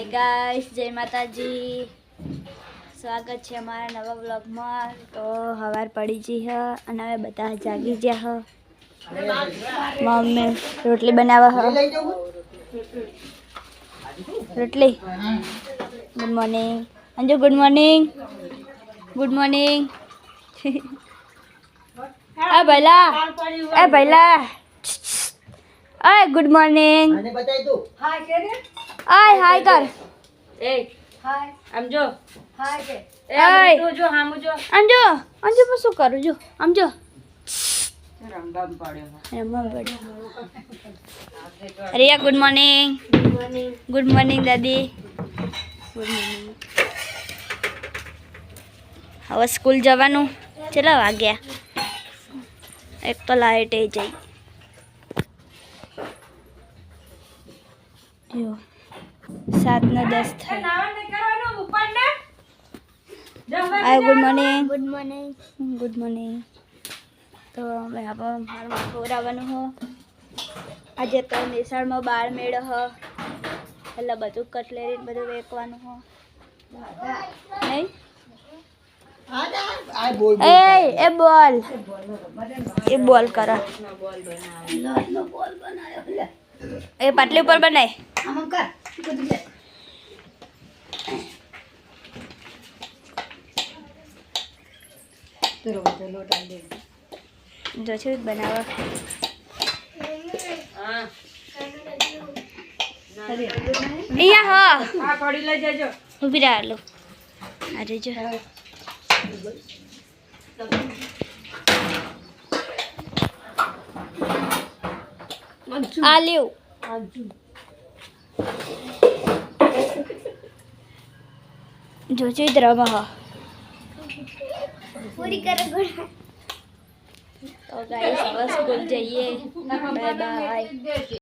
Hi guys, जय माताजी। स्वागत है हमारा नवा व्लॉग में। तो हवार पड़ी जी है અને હવે બધા જાગી ગયા है। मम्मी रोटली बनावा है। रोटली। Good morning Anju, good morning. Good morning. ए भैला, ए भैला, ए गुड मॉर्निंग। हाय के रे आय हाय कर। ए हाय આમ જો हाय के એ આમ તો જો હામુ જો अंजू अंजू पर શું કરું જો આમ જો રંગામ પાડ્યો રમવા પડ્યો। रिया गुड मॉर्निंग। गुड मॉर्निंग दादी। Good morning. હવે સ્કૂલ જવાનું કેટલા વાગ્યા? એક તો લાઈટ એ જઈ જો 7:10 થઈ। નાવા ન કરવાનો ઉપર ને hi good morning. Good morning. Good morning. તો હવે આપણે મારું ખવડાવવાનું હો। આજે તો નિશાળમાં બાળ મેળ હ એટલે બધું કટલેરી ને બધું વેકવાનું હો નહીં। એ બોલ એ બોલ કરો એ પાટલી ઉપર બનાય આમ કર કુદી લે તેરો લોટ આલ દે જો છે બનાવવા। હા અહીંયા હા આ કડી લઈ જજો ઊભી રહેલો અરે જો આલ્યું જો છે ઇધરમાં પૂરી કરે તો ગાઈસ હવે સ્કૂલ જઈએ। Bye bye.